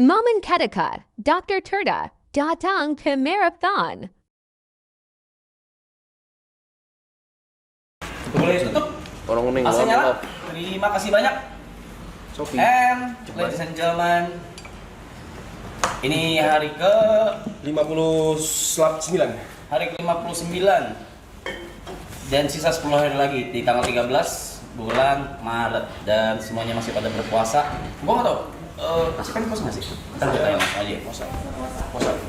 Momen ketika Dr. Turda datang ke marathon. Boleh tutup? Orang kuning. AC nyala. Terima kasih banyak. Shopee. And ladies and gentlemen, ini hari ke 59. hari ke-59 dan sisa 10 hari lagi di tanggal 13 bulan Maret dan semuanya masih pada berpuasa. Gua nggak tahu. Kasih kan puasa nggak sih? Ntar kita yang masuk aja.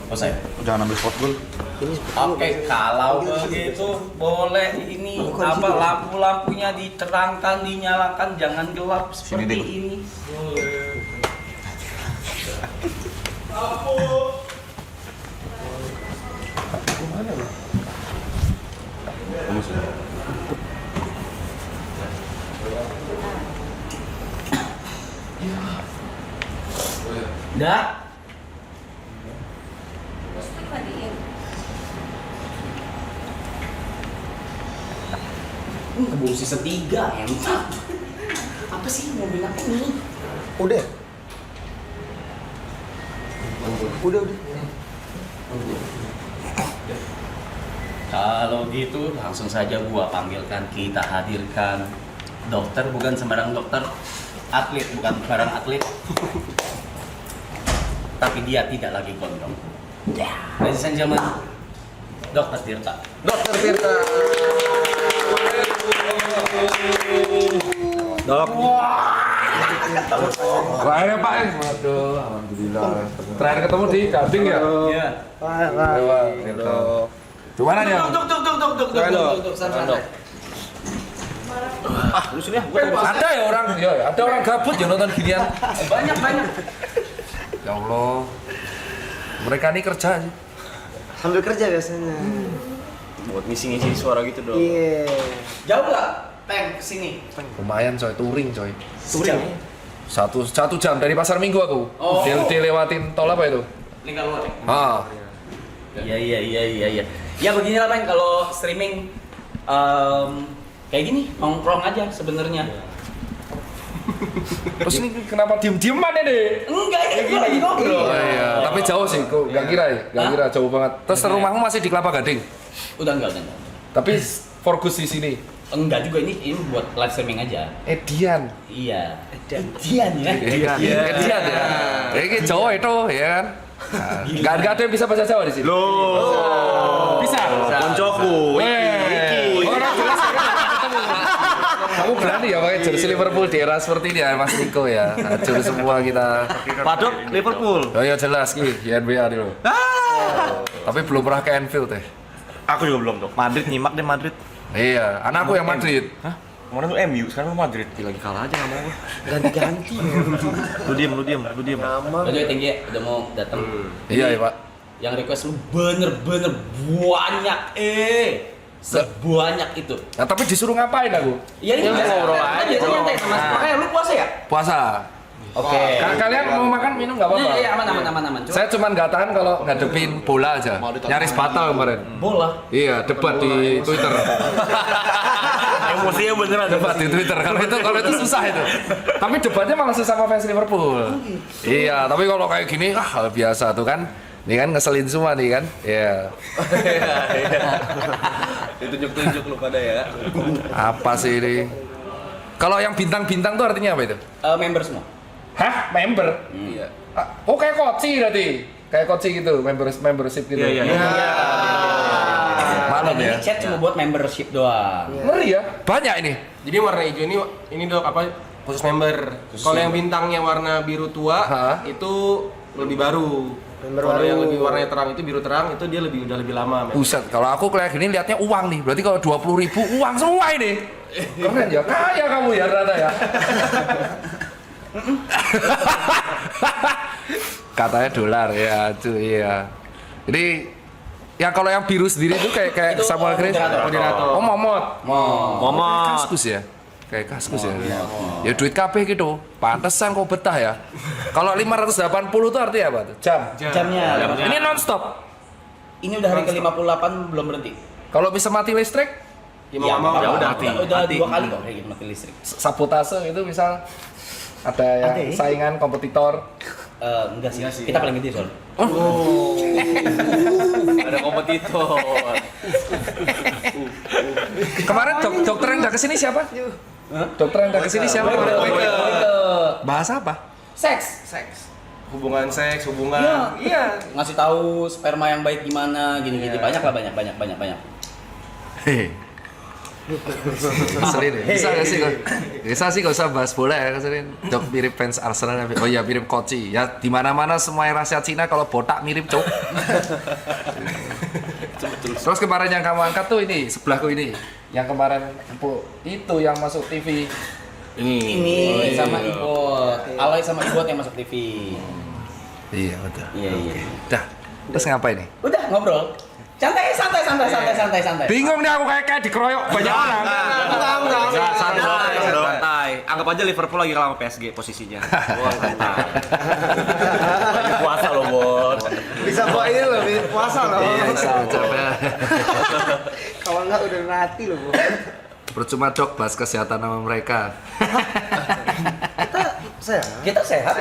Puasa ya. Jangan ambil spot goal. Oke, kalau begitu boleh ini apa lampu-lampunya diterangkan, dinyalakan, jangan gelap seperti deh. ini. Dah. Keburu sisa 3 enak. Apa sih mau bilang ini? Udah. Udah. Kalau gitu langsung saja gua panggilkan, kita hadirkan dokter, bukan sembarang dokter, atlet bukan sembarang atlet. Tapi dia tidak lagi gondrong. Ya, ladies and gentlemen, Dokter Tirta. Dokter Tirta. Dok. Lahirnya Pak waduh, alhamdulillah. Terakhir ketemu di Gading ya? Iya. Dok. Gimana ya? Dok, santai. Lu sini ya. Ada ya orang, ada orang gabut ya nonton ginian. Banyak. Ya Allah. Mereka ini kerja sih. Sambil kerja biasanya. Buat ngisi-ngisi suara gitu dong. Iya. Jauh nggak? Peng kesini. Lumayan coy, touring coy. Sejam. Satu jam dari Pasar Minggu aku. Oh. Dilewatin tol apa itu? Lingkar luar. Ah. Iya. Ya beginilah Peng, kalau streaming kayak gini nongkrong aja sebenarnya. Terus ini kenapa diem-dieman ini? Enggak, ini gue lagi ngobrol. Oh iya, tapi jauh sih, kok nggak kira ya, nggak kira jauh banget. Terus rumahmu masih di Kelapa Gading? Udah enggak. Tapi fokus di sini. Enggak juga, ini buat live streaming aja. Edian. Iya. Edian ya. Edian ya. Ini Jawa itu ya kan. Nggak ada yang bisa bahasa Jawa di sini. Bisa. Koncoku. Orang jelas ya kan ketemu. Kamu berani ya pakai jersey Liverpool di era seperti ini ya Mas Niko ya. Hancur semua kita. Padok Liverpool. Oh iya jelas ki, di NBA dulu. Tapi belum pernah ke Anfield deh. Aku juga belum, Dok. Madrid nyimak deh Madrid. Iya, anakku yang Madrid. Hah? Kemarin tuh MU, sekarang lu Madrid. Lagi kalah aja sama gua. Ganti-ganti. Lu diem. Nama. Aduh tinggi ya, udah mau datang. Iya ya Pak. Yang request lu bener-bener banyak sebanyak itu. Nah, tapi disuruh ngapain aku? Iya ini Ya, ngobrol aja. Biasanya nyantai sama. Makanya lu puasa ya? Puasa. Oke. Kalian mau makan minum nggak apa-apa? Iya, aman. Coba. Saya cuma nggak tahan kalau ngadepin bola aja. Nyaris batal kemarin. Bola. Iya, debat di Twitter. Emosinya beneran. Debat di Twitter. Kalau itu susah itu. Tapi debatnya malah sama fans Liverpool. Iya, tapi kalau kayak gini biasa tuh kan. Ini kan ngeselin semua nih kan. Iya. Ditunjuk-tunjuk lu pada ya. Apa sih ini? Kalau yang bintang-bintang tuh artinya apa itu? Member semua. Hah? Member? Iya. Oh kayak koci berarti? Kayak koci gitu, membership gitu. Iya. Malam Dan ya. ini chat cuma buat membership doang. Ngeri ya? Banyak ini. Jadi warna hijau ini Dok apa khusus member. Kalau yang bintangnya warna biru tua Hah? itu lebih baru. Member Kalau baru. yang lebih warnanya terang itu biru terang itu dia udah lebih lama. Buset, kalau aku kayak gini liatnya uang nih. Berarti kalau 20.000 uang semua ini. Keren ya, kaya kamu ya ternyata ya. Katanya dolar ya, cuy ya. Jadi ya kalau yang biru sendiri itu kayak Itu Samuel Grace. moderator. Oh, Momot. Momot. Kaskus ya. Kayak kaskus ya. Ya duit KB gitu. Pantesan kok betah ya. Kalau 580 itu artinya apa tuh? Jam. Jamnya. Ini non-stop. Ini udah hari ke-58 belum berhenti. Kalau bisa mati listrik, Ya mau nggak mau ya udah mati. Udah 2 kali kok kayak gitu mati listrik. sabotase itu misal ada yang saingan kompetitor. Enggak sih. Kita paling gede soalnya. Ada kompetitor. Kemarin dokter yang udah kesini siapa? Dokter yang udah kesini siapa? Bahas apa? Seks. Hubungan seks, hubungan. Iya. Ngasih tahu sperma yang baik gimana, gini-gini. Banyak lah, banyak. Hehe. Keselin ya? Bisa sih gak usah bahas bola ya, keselin. Dok mirip fans Arsenal. Oh iya, mirip Koci. Ya di mana-mana semua yang rahasia Cina kalau botak mirip cok. Terus kemarin yang kamu angkat tuh ini, sebelahku ini. Yang kemarin itu yang masuk TV. Ini sama Ibot. Alay sama Ibot yang masuk TV. Iya, betul. Iya. Dah, terus ngapain nih? Udah ngobrol. Santai. Bingung nih aku kayak dikeroyok banyak orang. Enggak, santai. Anggap aja Liverpool lagi kalah sama PSG posisinya. Wah, santai. Lagi puasa loh, Bon. Bisa bawa ini loh, puasa loh. Iya, bisa coba. Kalau enggak udah mati loh, Bu. Percuma dok bahas kesehatan sama mereka. Kita sehat.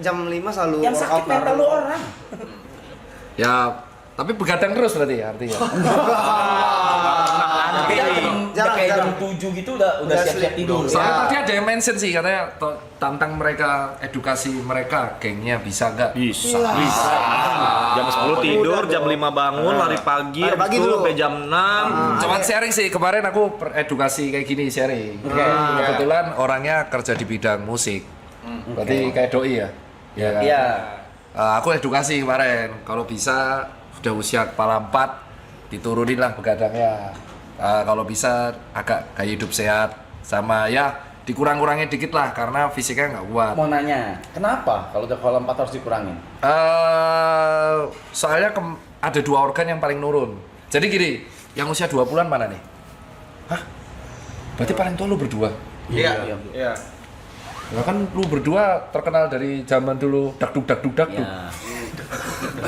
Jam 5 selalu Yang sakit mental lu orang. Ya, tapi begadang terus berarti ya artinya. Jam 7 gitu udah siap-siap tidur. Soalnya tadi ada yang mention sih katanya tantang mereka edukasi mereka gengnya bisa nggak? Bisa. Jam 10 tidur, jam 5 bangun, lari pagi, Lari pagi habis itu dulu. sampai jam 6. Cuman sharing sih kemarin aku edukasi kayak gini sharing. Kebetulan orangnya kerja di bidang musik. Berarti kayak doi ya? Iya kan? Iya. Aku edukasi kemarin kalau bisa udah usia kepala 4 diturunin lah begadangnya. Kalau bisa agak gaya hidup sehat sama ya dikurang-kurangin dikit lah karena fisiknya nggak kuat. Mau nanya, kenapa kalau udah kolam 4 harus dikurangin? Soalnya ada 2 organ yang paling nurun. Jadi gini, yang usia 20-an mana nih? Hah? Berarti paling tua lu berdua? Iya. Ya kan lu berdua terkenal dari zaman dulu dakduk. Iya.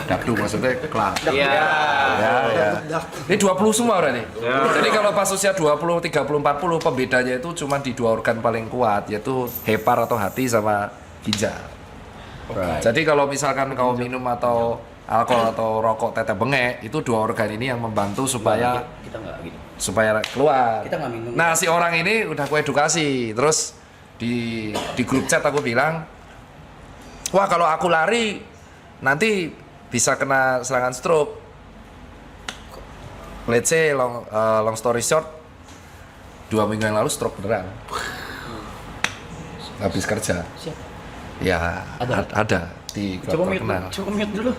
Dakduk maksudnya kelar. Iya. Ya. Ini 20 semua berarti. Jadi kalau pas usia 20, 30, 40 pembedanya itu cuma di 2 organ paling kuat yaitu hepar atau hati sama ginjal. Jadi kalau misalkan kau minum atau alkohol atau rokok teteh bengek itu 2 organ ini yang membantu supaya Kita nggak gitu. supaya keluar. Kita nggak minum. Nah, si orang ini udah aku edukasi. Terus di grup chat aku bilang, "Wah, kalau aku lari nanti bisa kena serangan stroke." Let's say long story short, 2 minggu yang lalu stroke beneran. Habis kerja. Siapa? Ya, ada di grup terkenal. Coba mute dulu.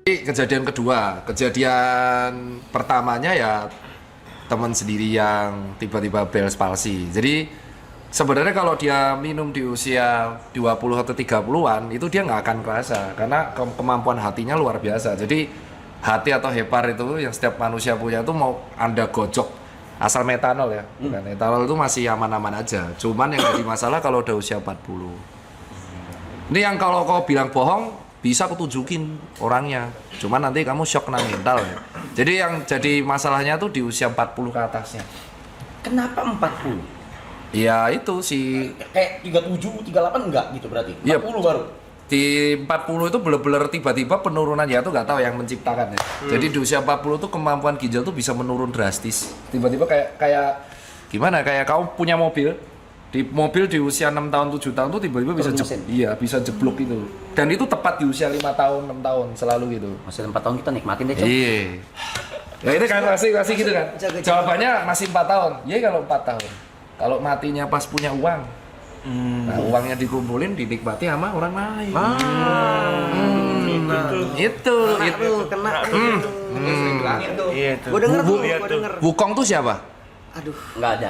Kejadian kedua, kejadian pertamanya ya teman sendiri yang tiba-tiba Bell's palsy. Jadi sebenarnya kalau dia minum di usia 20 atau 30-an itu dia nggak akan kerasa karena kemampuan hatinya luar biasa. Jadi hati atau hepar itu yang setiap manusia punya itu mau Anda gojok asal metanol ya. Bukan etanol itu masih aman-aman aja. Cuman yang jadi masalah kalau udah usia 40. Ini yang kalau kau bilang bohong bisa aku tunjukin orangnya, cuman nanti kamu shock kena mental ya. Jadi yang jadi masalahnya tuh di usia 40 ke atasnya. Kenapa 40? Ya itu si Kayak 37, 38 enggak gitu berarti? 40 Iya. baru? di 40 itu bener-bener tiba-tiba penurunan ya tuh nggak tahu yang menciptakan ya. Jadi di usia 40 tuh kemampuan ginjal tuh bisa menurun drastis. Tiba-tiba kayak gimana? Kayak kamu punya mobil. Di mobil di usia 6 tahun 7 tahun tuh tiba-tiba bisa bisa jeblok itu. Dan itu tepat di usia 5 tahun 6 tahun selalu gitu. Masih 4 tahun kita nikmatin deh, Cok. Iya. Ya itu kan masih gitu kan. Jawabannya masih 4 tahun. Iya kalau 4 tahun. Kalau matinya pas punya uang. Nah, uangnya dikumpulin dinikmati sama orang lain. Itu. Kena. Iya tuh. Gua denger tuh, gua denger. Wukong tuh siapa? Aduh. Enggak ada.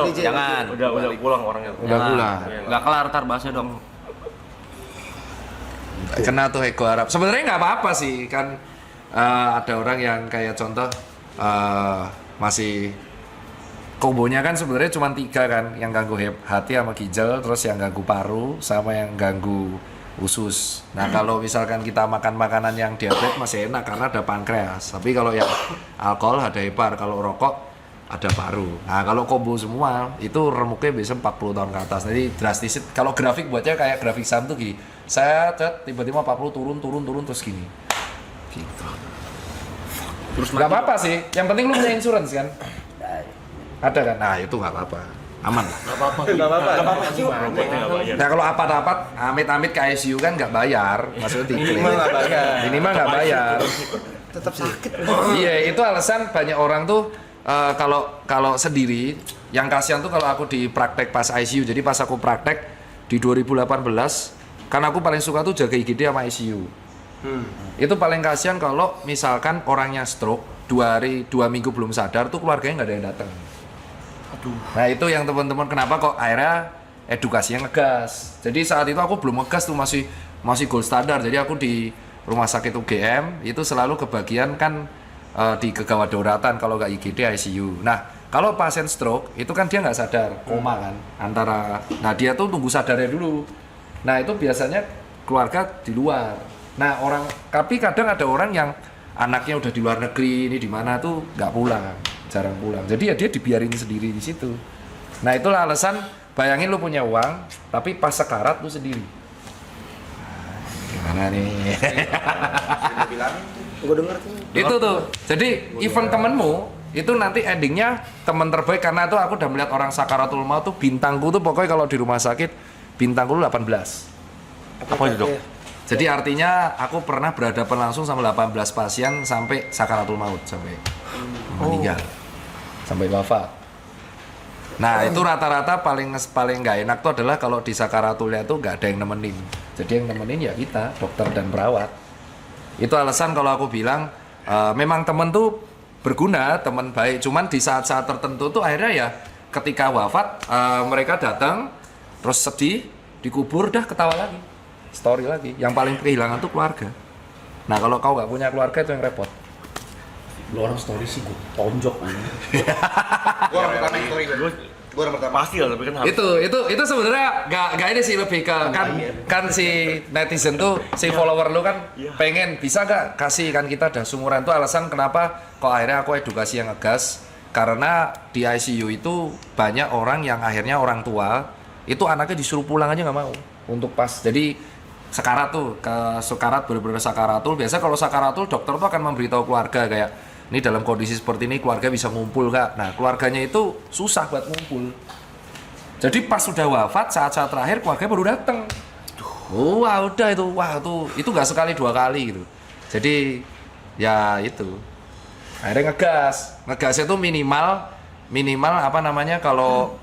DJ, Jangan. Udah pulang orangnya. Udah pulang. Enggak kelar tar bahasnya dong. Kena tuh ego Arab. Sebenarnya nggak apa-apa sih kan. Ada orang yang kayak contoh masih kombonya kan sebenarnya cuma 3 kan, yang ganggu hati sama ginjal, terus yang ganggu paru, sama yang ganggu usus. Nah kalau misalkan kita makan makanan yang diabetes masih enak karena ada pankreas. Tapi kalau yang alkohol ada hepar, kalau rokok ada paru. Nah kalau combo semua itu remuknya bisa 40 tahun ke atas. Jadi drastis. Kalau grafik buatnya kayak grafik saham tuh gini. Saya tiba-tiba 40 turun terus gini. Gitu. Terus Gak apa-apa sih. Yang penting lu punya insurance kan? Ada kan? Nah itu gak apa-apa. Aman lah. Enggak apa-apa. Nah kalau apa-apa, amit-amit ke ICU kan nggak bayar, maksudnya diklaim. Minimal nggak bayar. Minimal nggak bayar. Tetap sakit. Iya, itu alasan banyak orang tuh kalau sendiri, yang kasihan tuh kalau aku di praktek pas ICU. Jadi pas aku praktek di 2018, karena aku paling suka tuh jaga IGD sama ICU. Itu paling kasihan kalau misalkan orangnya stroke 2 minggu belum sadar tuh keluarganya nggak ada yang datang. Nah itu yang teman-teman kenapa kok akhirnya edukasinya ngegas. Jadi saat itu aku belum ngegas tuh masih gold standar. Jadi aku di rumah sakit UGM itu selalu kebagian kan di kegawat dauratan kalau nggak IGD ICU. Nah kalau pasien stroke itu kan dia nggak sadar, koma kan nah dia tuh tunggu sadarnya dulu. Nah itu biasanya keluarga di luar. Nah tapi kadang ada orang yang anaknya udah di luar negeri, ini di mana tuh nggak pulang, jarang pulang. Jadi ya dia dibiarin sendiri di situ. Nah itulah alasan, bayangin lu punya uang, tapi pas sekarat lu sendiri. Gimana nih? Gue denger tuh. Itu tuh. Jadi event temenmu itu nanti endingnya teman terbaik, karena tuh aku udah melihat orang sakaratul maut tuh bintangku tuh pokoknya kalau di rumah sakit bintangku 18. Apa itu, Dok? Jadi artinya aku pernah berhadapan langsung sama 18 pasien sampai sakaratul maut, sampai meninggal, sampai wafat. Nah itu rata-rata paling nggak enak tuh adalah kalau di sakaratulnya tuh nggak ada yang nemenin. Jadi yang nemenin ya kita, dokter dan perawat. Itu alasan kalau aku bilang memang temen tuh berguna, teman baik. Cuman di saat-saat tertentu tuh akhirnya ya ketika wafat mereka datang terus sedih, dikubur, dah ketawa lagi, story lagi. Yang paling kehilangan tuh keluarga. Nah kalau kau nggak punya keluarga itu yang repot. Lu orang story sih gue tonjok aja. Gua orang pertama story gua orang pertama. Pasti lah, tapi kan harus. Itu sebenarnya nggak ini sih, lebih ke kan si netizen tuh, si follower lu kan pengen bisa nggak kasih kan, kita udah sumuran tuh alasan kenapa kok akhirnya aku edukasi yang ngegas, karena di ICU itu banyak orang yang akhirnya orang tua itu anaknya disuruh pulang aja nggak mau untuk pas jadi sekarat tuh, ke sekarat bener-bener sakaratul. Biasa kalau sakaratul dokter tuh akan memberitahu keluarga kayak ini dalam kondisi seperti ini keluarga bisa ngumpul Kak. Nah keluarganya itu susah buat ngumpul. Jadi pas sudah wafat saat-saat terakhir keluarga baru datang. Wah udah itu nggak sekali 2 kali gitu. Jadi ya itu akhirnya ngegas itu minimal apa namanya kalau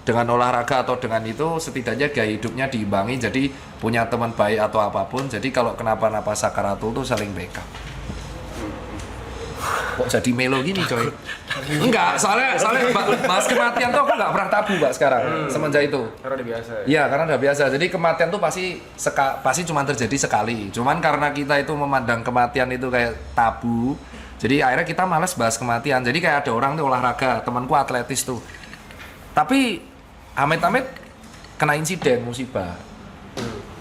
dengan olahraga atau dengan itu setidaknya gaya hidupnya diimbangi, jadi punya teman baik atau apapun. Jadi kalau kenapa-napa sakaratul tuh saling backup. Kok jadi melo gini coy? Enggak, soalnya bahas kematian tuh aku nggak pernah tabu Pak sekarang semenjak itu. Karena udah biasa. Iya, karena udah biasa. Jadi kematian tuh pasti cuma terjadi sekali. Cuman karena kita itu memandang kematian itu kayak tabu, jadi akhirnya kita malas bahas kematian. Jadi kayak ada orang tuh olahraga, temanku atletis tuh. Tapi amit-amit kena insiden musibah.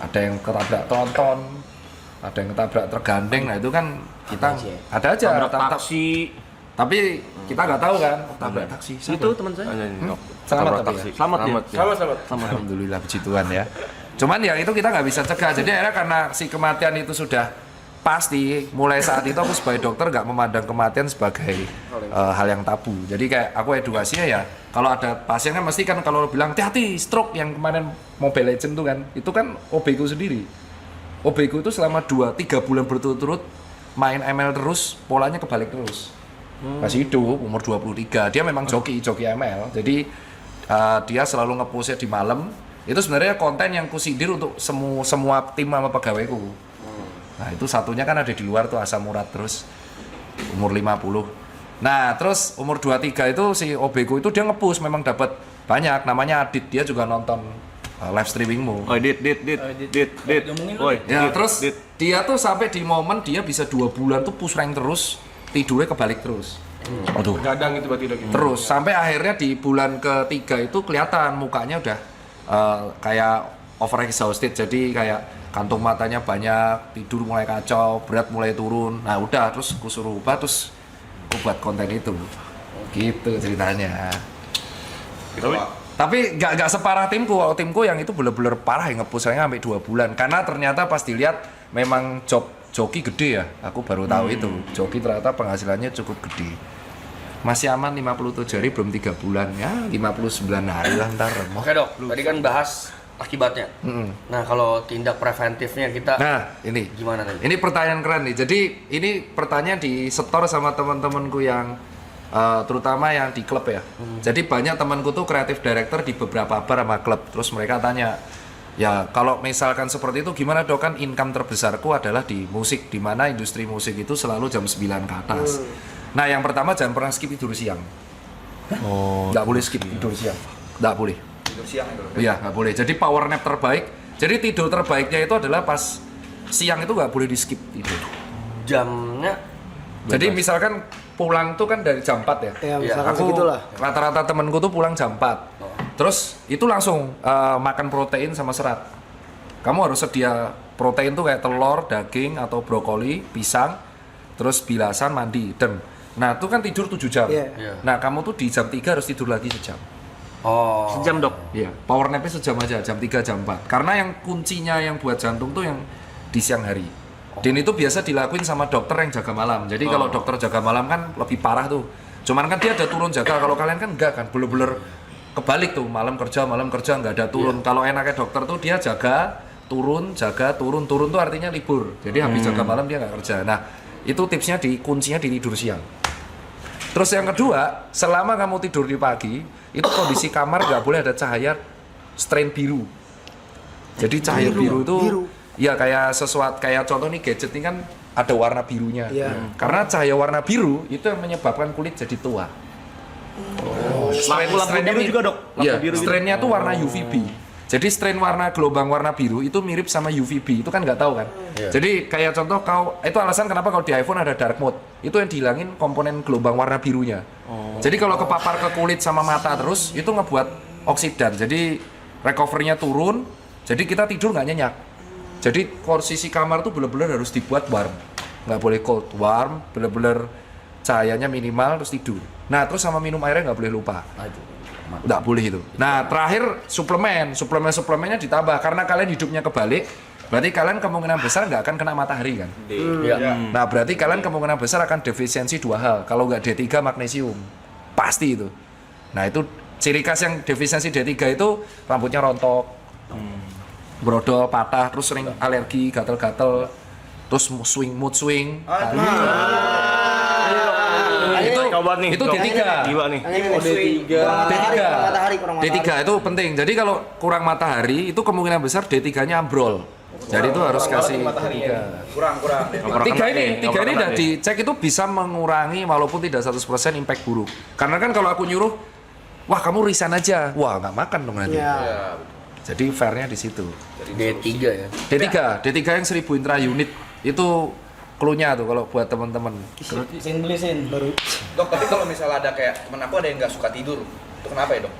Ada yang ketabrak tronton, ada yang ketabrak tergandeng. Nah itu kan kita ada aja Tabrak taksi. tapi kita nggak tahu kan tabrak taksi. Itu teman saya. Selamat Tabrak tapi taksi. ya? Selamat ya. Selamat. Alhamdulillah puji Tuhan ya. Cuman ya itu kita nggak bisa cegah. Jadi akhirnya karena si kematian itu sudah pasti, mulai saat itu aku sebagai dokter nggak memandang kematian sebagai hal yang tabu. Jadi kayak aku edukasinya ya, kalau ada pasien kan mesti kan kalau bilang hati-hati stroke yang kemarin Mobile Legends tuh kan, itu kan OB-ku sendiri. OB-ku itu selama 2-3 bulan berturut-turut main ML terus, polanya kebalik terus. Masih hidup, umur 23. Dia memang joki ML. Jadi dia selalu nge-postnya di malam. Itu sebenarnya konten yang kusindir untuk semua tim sama pegawaiku. Nah itu satunya kan ada di luar tuh, Asam Murad terus umur 50. Nah terus umur 23 itu si OB-ku itu dia nge-push, memang dapat banyak, namanya Adit, dia juga nonton live streamingmu. Oh, dit. Woi, Ya terus dia tuh sampai di momen dia bisa 2 bulan tuh push rank terus, tidurnya kebalik terus. Aduh. Gadang itu berarti lagi. Terus sampai akhirnya di bulan ketiga itu kelihatan mukanya udah kayak over exhausted, jadi kayak kantung matanya banyak, tidur mulai kacau, berat mulai turun. Nah udah, terus aku suruh ubah, terus aku buat konten itu. Gitu ceritanya. Tapi nggak separah timku. Kalau timku yang itu bener-bener parah, yang nge-push-nya sampai 2 bulan. Karena ternyata pas dilihat memang job joki gede ya. Aku baru tahu itu. Joki ternyata penghasilannya cukup gede. Masih aman 57 hari, belum 3 bulan ya, 59 hari lah ntar. Oke dok, tadi kan bahas akibatnya. Nah kalau tindak preventifnya kita Ini gimana tadi? Ini pertanyaan keren nih. Jadi ini pertanyaan disetor sama teman-temanku yang terutama yang di klub ya. Jadi banyak temanku tuh kreatif director di beberapa bar sama klub. Terus mereka tanya, ya kalau misalkan seperti itu gimana dok, kan income terbesarku adalah di musik, di mana industri musik itu selalu jam 9 ke atas. Nah yang pertama jangan pernah skip tidur siang. Nggak boleh skip tidur siang. Nggak boleh. Tidur siang itu. Iya, nggak boleh. Jadi power nap terbaik. Jadi tidur terbaiknya itu adalah pas siang, itu nggak boleh di skip tidur. Jamnya Jadi misalkan pulang tuh kan dari jam 4 ya. Ya, misalkan segitulah. Rata-rata temenku tuh pulang jam 4. Terus itu langsung makan protein sama serat. Kamu harus sedia protein tuh kayak telur, daging atau brokoli, pisang, terus bilasan, mandi, dan nah itu kan tidur 7 jam. Iya. Nah kamu tuh di jam 3 harus tidur lagi sejam. Sejam dok. Iya, power nap-nya sejam aja, jam 3, jam 4. Karena yang kuncinya yang buat jantung tuh yang di siang hari. Dan itu biasa dilakuin sama dokter yang jaga malam. Jadi kalau dokter jaga malam kan lebih parah tuh. Cuman kan dia ada turun jaga, kalau kalian kan enggak kan, bener-bener kebalik tuh, malam kerja nggak ada turun. Kalau enaknya dokter tuh dia jaga, turun, turun tuh artinya libur. Jadi habis jaga malam dia nggak kerja. Nah itu tipsnya kuncinya di tidur siang. Terus yang kedua, selama kamu tidur di pagi, itu kondisi kamar nggak boleh ada cahaya strain biru. Jadi cahaya biru itu, ya kayak sesuatu, kayak contoh nih gadget ini kan ada warna birunya. Karena cahaya warna biru itu yang menyebabkan kulit jadi tua. Lampu biru juga dok. Iya, strainnya tuh warna UVB. Jadi strain gelombang warna biru itu mirip sama UVB, itu kan nggak tahu kan. Jadi kayak contoh itu alasan kenapa kalau di iPhone ada dark mode, itu yang dihilangin komponen gelombang warna birunya. Jadi kalau kepapar ke kulit sama mata terus, itu ngebuat oksidan, jadi recovery-nya turun, jadi kita tidur nggak nyenyak. Jadi posisi kamar tuh bener-bener harus dibuat warm, nggak boleh cold, warm, bener-bener cahayanya minimal terus tidur. Nah terus sama minum airnya nggak boleh lupa. Nggak boleh itu. Nah terakhir suplemennya ditambah, karena kalian hidupnya kebalik, berarti kalian kemungkinan besar nggak akan kena matahari kan. Nah berarti kalian kemungkinan besar akan defisiensi 2 hal, kalau nggak D3 magnesium, pasti itu. Nah itu ciri khas yang defisiensi D3 itu rambutnya rontok, brodol, patah, terus sering alergi, gatel-gatel, terus mood swing. Itu D3. Gila nih. D3 itu penting. Jadi kalau kurang matahari itu kemungkinan besar D3-nya ambrol. Jadi itu harus kasih D3. Kurang. 3 ini udah dicek itu bisa mengurangi walaupun tidak 100% impact buruk. Karena kan kalau aku nyuruh, wah kamu resign aja, wah nggak makan dong nanti. Jadi fairnya di situ. D3 ya. D3 yang 1000 intra unit itu clue-nya tuh kalau buat teman-teman. Dok, tapi kalau misalnya ada kayak temen aku ada yang nggak suka tidur, itu kenapa ya dok?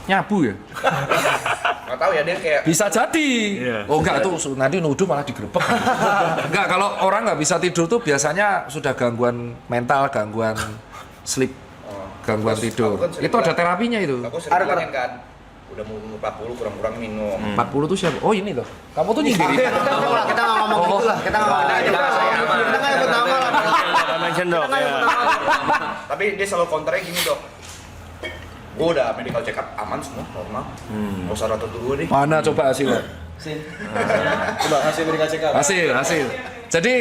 Nyabu ya? Nggak tahu ya, dia kayak Bisa jadi. Oh enggak, tuh nanti nuduh malah digerebek. Enggak, kalau orang nggak bisa tidur tuh biasanya sudah gangguan mental, gangguan sleep, gangguan tidur. aku kan sering Itu ada terapinya itu. aku sering bilangin kan, udah mau 40 kurang-kurang minum. 40 tuh siapa? Oh ini tuh. Kamu tuh nyindirin. Kita nggak ngomong gitu lah, kita nggak nyebut nama lah. Mention dok. Tapi dia selalu counternya gini dok, gue udah medical check up aman semua, normal, nggak usah rotot dulu deh. Mana coba hasilnya? Coba hasil medical check up. Hasil. Jadi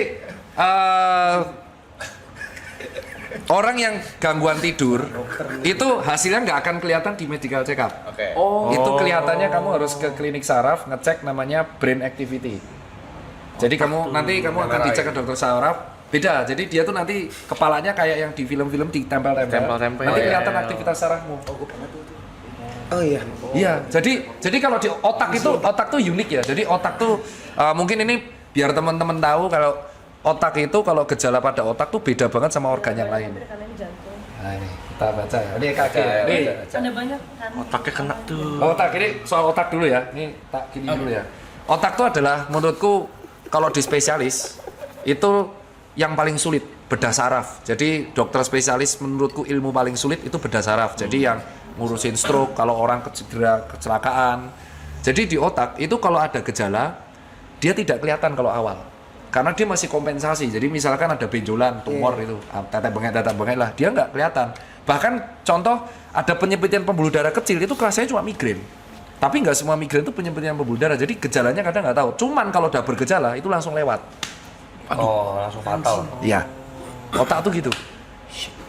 orang yang gangguan tidur itu hasilnya nggak akan kelihatan di medical check up. Oke. Itu kelihatannya kamu harus ke klinik saraf ngecek namanya brain activity. Jadi nanti kamu akan dicek ke dokter saraf. Beda, jadi dia tuh nanti kepalanya kayak yang di film-film ditempel-tempel. Nanti kelihatan aktivitas sarafmu. Oh iya. Iya, jadi kalau di otak tuh unik ya. Jadi otak tuh mungkin ini biar teman-teman tahu kalau otak itu kalau gejala pada otak tuh beda banget sama organ yang lain. Nah ini kita baca ya. Ini kaki. Ini Ada banyak kan? Otaknya kena tuh. otak ini soal otak dulu ya. Ini tak gini dulu ya. Otak itu adalah menurutku kalau di spesialis itu yang paling sulit bedah saraf. Jadi dokter spesialis menurutku ilmu paling sulit itu bedah saraf. Jadi yang ngurusin stroke kalau orang cedera kecelakaan. Jadi di otak itu kalau ada gejala dia tidak kelihatan kalau awal. Karena dia masih kompensasi. Jadi misalkan ada benjolan, tumor itu, tetek bengek lah, dia nggak kelihatan. Bahkan contoh ada penyempitan pembuluh darah kecil itu rasanya cuma migrain. Tapi nggak semua migrain itu penyempitan pembuluh darah. Jadi gejalanya kadang nggak tahu. Cuman kalau udah bergejala itu langsung lewat. Oh, langsung fatal. Iya. Otak tuh gitu.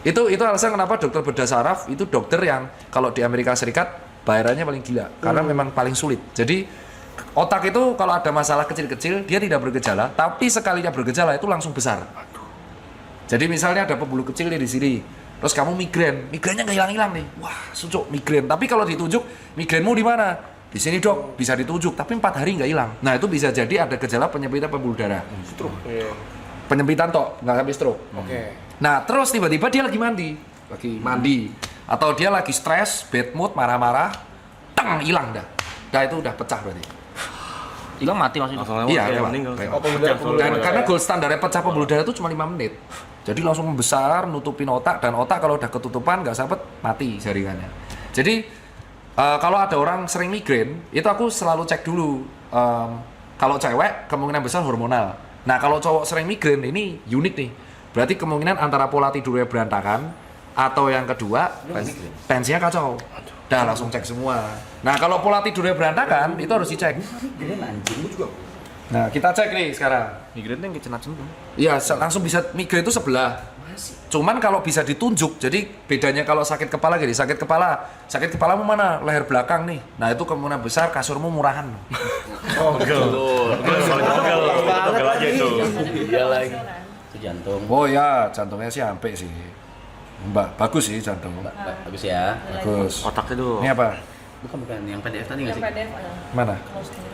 Itu alasan kenapa dokter bedah saraf itu dokter yang kalau di Amerika Serikat bayarannya paling gila karena memang paling sulit. Jadi otak itu kalau ada masalah kecil-kecil dia tidak bergejala, tapi sekalinya bergejala itu langsung besar. Jadi misalnya ada pembuluh kecil nih di sini, terus kamu migrainnya nggak hilang-hilang nih, wah sucuk migrain. Tapi kalau ditunjuk migrainmu di mana? Di sini dok, bisa ditunjuk, tapi 4 hari nggak hilang. Nah itu bisa jadi ada gejala penyempitan pembuluh darah. Stroke. Penyempitan tok, nggak sampai stroke. Oke. Nah terus tiba-tiba dia lagi mandi, atau dia lagi stres, bad mood, marah-marah, teng hilang dah. Nah itu udah pecah berarti. Hilang mati maksudnya. Iya, kayak lewat. meninggal. Dan karena gold standarnya pecah pembuluh darah itu cuma 5 menit. Jadi langsung membesar, nutupin otak, dan otak kalau udah ketutupan nggak sempet mati jaringannya. Jadi kalau ada orang sering migrain, itu aku selalu cek dulu. Kalau cewek kemungkinan besar hormonal. Nah kalau cowok sering migrain ini unik nih. Berarti kemungkinan antara pola tidurnya berantakan atau yang kedua tensinya kacau. Dah langsung cek semua. Nah kalau pola tidurnya berantakan itu harus dicek. Nah kita cek nih sekarang. Migrain yang kecenat-cenat. Iya langsung bisa migrain itu sebelah. Cuman kalau bisa ditunjuk, jadi bedanya kalau sakit kepala gini, sakit kepalamu mana? Leher belakang nih. Nah itu kemungkinan besar kasurmu murahan. Pegel aja itu. Iya lagi. Itu jantung. Oh ya jantungnya sih sampai sih. Mbak bagus sih jantung. Bagus ya. Bagus. Otaknya tuh. Ini apa? Bukan yang PDF tadi nggak Yang sih? PDF Mana?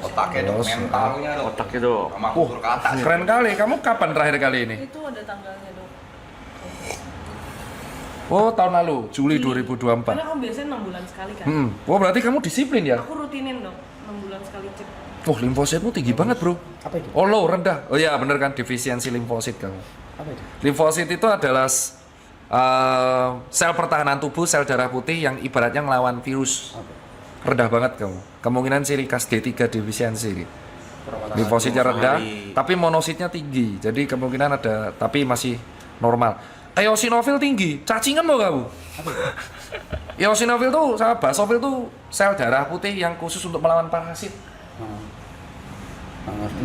Otaknya dong, Terus, mentalnya dong. Otaknya tuh. Sama kultur ke atas. Keren kali. Kamu kapan terakhir kali ini? Itu ada tanggalnya dok. Oh tahun lalu, Juli Karena 2024. kamu biasanya 6 bulan sekali kan. Oh berarti kamu disiplin ya? Aku rutinin dok, 6 bulan sekali cek. Oh limfositmu tinggi banget bro. Apa itu? Oh low rendah. Oh iya bener kan defisiensi limfosit kamu. Apa itu? Limfosit itu adalah sel pertahanan tubuh, sel darah putih yang ibaratnya ngelawan virus. Rendah banget kamu. Kemungkinan ciri khas D3 defisiensi. Limfositnya rendah, tapi monositnya tinggi. Jadi kemungkinan ada, tapi masih normal. Eosinofil tinggi, cacingan mau kamu? Eosinofil tuh sama basofil tuh sel darah putih yang khusus untuk melawan parasit.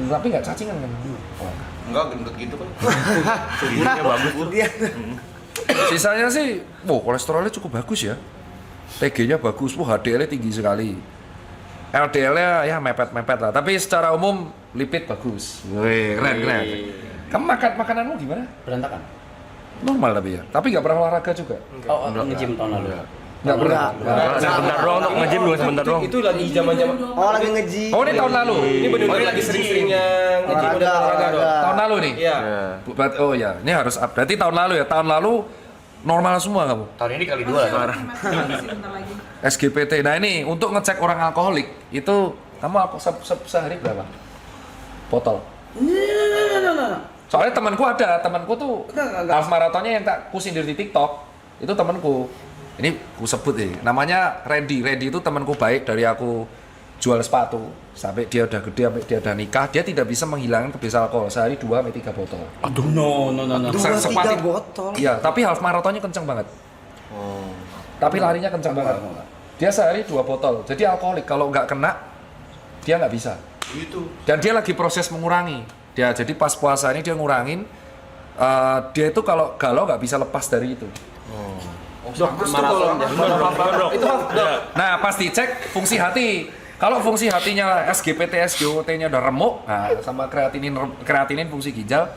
Tapi nggak cacingan kan? Enggak gendut gitu kan. Giginya bagus tuh. Sisanya sih, kolesterolnya cukup bagus ya. TG-nya bagus, HDL-nya tinggi sekali. LDL-nya ya mepet-mepet lah. Tapi secara umum lipid bagus. Wih, keren. Kamu makananmu gimana? Berantakan. Normal tapi ya. Tapi nggak pernah olahraga juga. Oh, nge-gym tahun lalu. Nggak pernah. Sebentar doang untuk nge-gym dulu sebentar doang. Itu lagi zaman-zaman. Oh lagi nge-gym. Oh ini tahun lalu. Ini benar-benar lagi sering-seringnya nge-gym Olahraga. dok. Tahun lalu nih. Iya. Oh ya, ini harus up. Berarti tahun lalu ya. Tahun lalu normal semua kamu. Tahun ini kali 2 lah. Sebentar lagi. SGPT. Nah ini untuk ngecek orang alkoholik itu kamu sehari berapa botol? Soalnya temanku tuh half marathonnya yang tak kusindir di TikTok itu temanku. Ini ku sebut ya, namanya Randy. Randy itu temanku baik dari aku jual sepatu sampai dia udah gede, sampai dia udah nikah, dia tidak bisa menghilangkan kebiasaan alkohol sehari 2-3 botol. Aduh, no. 2-3 botol. Iya, tapi half marathonnya kenceng banget. Tapi larinya kenceng banget. Dia sehari 2 botol. Jadi alkoholik kalau nggak kena dia nggak bisa. Gitu. Dan dia lagi proses mengurangi. Dia jadi pas puasa ini dia ngurangin. Dia itu kalau galau nggak bisa lepas dari itu. Nah, pas dicek fungsi hati. Kalau fungsi hatinya SGPT, SGOT-nya udah remuk, nah sama kreatinin fungsi ginjal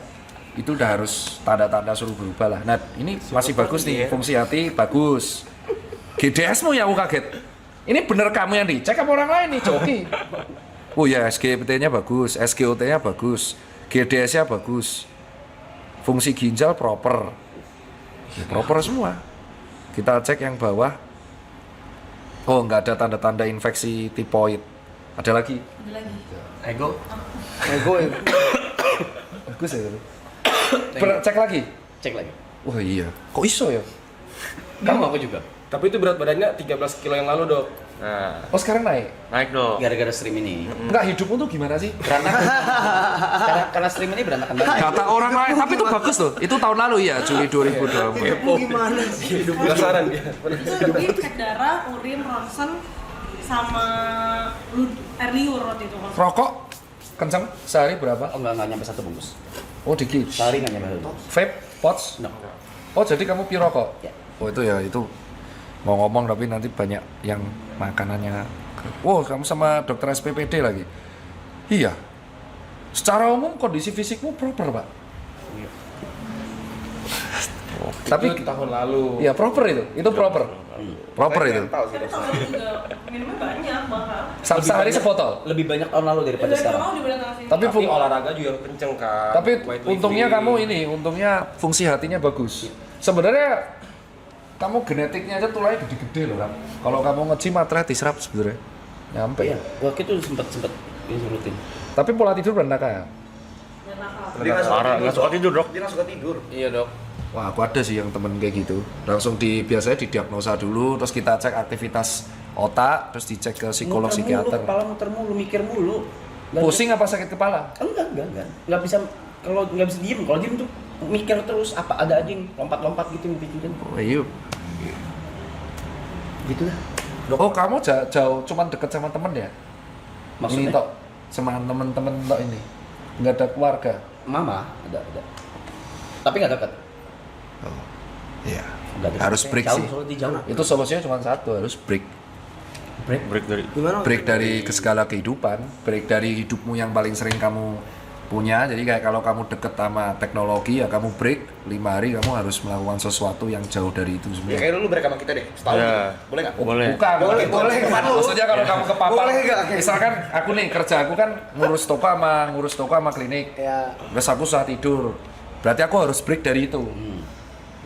itu udah harus tanda-tanda suruh berubah lah. Nah, ini masih bagus nih, fungsi hati bagus. GDS-mu ya aku kaget. Ini bener kamu yang dicek apa orang lain nih, Coki? Oh ya, SGPT-nya bagus, SGOT-nya bagus, GDS-nya bagus. Fungsi ginjal proper. Ya, proper semua. Kita cek yang bawah. Oh, nggak ada tanda-tanda infeksi tipoid. Ada lagi? Ada lagi. Ego. Ego ya. Bagus ya. Cek lagi. Cek lagi. Wah iya. Kok iso ya? Kamu aku juga. Tapi itu berat badannya 13 kilo yang lalu, Dok. Nah, Oh sekarang naik? naik dong. Gara-gara stream ini. Enggak, hidupmu tuh gimana sih? Berantakan. karena stream ini berantakan banget. Kata orang lain, tapi itu bagus tuh. Itu tahun lalu ya, Juli 2020. Hidupmu gimana sih? Penasaran dia. Jadi cek darah, urin, ronsen, sama air liur waktu itu. Rokok kenceng sehari berapa? Oh enggak nyampe 1 bungkus. Oh dikit. Sehari nggak nyampe 1 bungkus. Vape, pots? No. Oh jadi kamu pirokok? Ya. Oh itu ya, itu mau ngomong tapi nanti banyak yang makanannya. Wow, kamu sama dokter SPPD lagi? Iya. Secara umum kondisi fisikmu proper, Pak. Tapi Itu tahun lalu. iya proper itu proper. Proper itu. Mental sih, Tapi Dok. tahun lalu juga minumnya banyak bahkan. Sehari sebotol. Lebih banyak tahun lalu daripada Dari sekarang. tahun dibanding tahun sini. Tapi Tapi olahraga juga kenceng kan. Tapi Weightlifting. untungnya kamu ini, untungnya fungsi hatinya bagus. Sebenarnya kamu genetiknya aja tulangnya gede-gede loh, Ram. Kalau kamu nge-gym matre diserap sebenarnya. Nyampe. Iya, waktu itu sempet ini rutin. Tapi pola tidur berantakan. Nggak nakal. Dia nggak suka Parah, nggak suka tidur, Dok. Dia nggak suka tidur. Iya, Dok. Wah, aku ada sih yang temen kayak gitu. Langsung biasanya didiagnosa dulu, terus kita cek aktivitas otak, terus dicek ke psikolog, Muter mulu, psikiater. kepala muter mulu, mikir mulu. Nggak Pusing apa sakit kepala? Enggak. Nggak bisa, kalau nggak bisa diem. Kalau diem tuh mikir terus, apa ada aja yang lompat-lompat gitu yang pikirin. Oh iya. Gitu lah. Oh, kamu jauh cuman deket sama temen ya? Ini Maksudnya? tok, sama temen-temen tok ini. Nggak ada keluarga. Mama ada. Tapi nggak dekat. Iya. Nggak dekat. Harus break jauh, sih. soalnya dia jauh. Itu solusinya cuma satu, harus break. Break dari Gimana? Break dari segala kehidupan, break dari hidupmu yang paling sering kamu punya. Jadi kayak kalau kamu deket sama teknologi ya kamu break 5 hari, kamu harus melakukan sesuatu yang jauh dari itu Ya semua. kayak dulu break sama kita deh, setahun. Ya. Boleh nggak? boleh. Bukan, Boleh, boleh. Maksudnya kalau kamu ke papa, Boleh nggak? misalkan aku nih kerja, aku kan ngurus toko sama klinik. Ya. Terus aku susah tidur. Berarti aku harus break dari itu.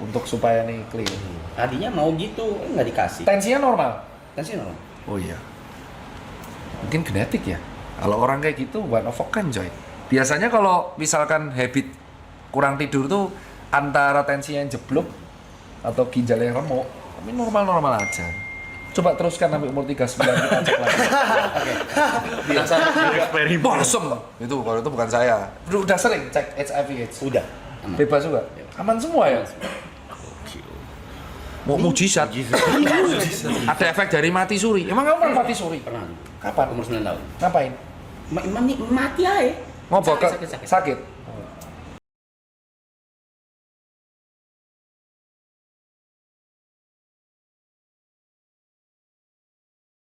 Untuk supaya nih clean. Tadinya mau gitu, nggak dikasih. Tensinya normal. Tensi normal. Oh iya. Mungkin genetik ya. Kalau orang kayak gitu one of a kind, coy. Biasanya kalau misalkan habit kurang tidur tuh antara tensi yang jeblok atau ginjal yang remuk, tapi normal-normal aja. Coba teruskan sampai umur 39 kita cek lagi. Biasa Eksperimen. bosom. Itu kalau itu bukan saya. Udah sering cek HIV/AIDS. Udah. Aman. Bebas juga. Aman semua ya. Mau mujizat. Ada efek dari mati suri. Emang kamu pernah mati suri? Pernah. Kapan? Umur 9 tahun. Ngapain? Mati aja. Ngobrol Sakit. sakit.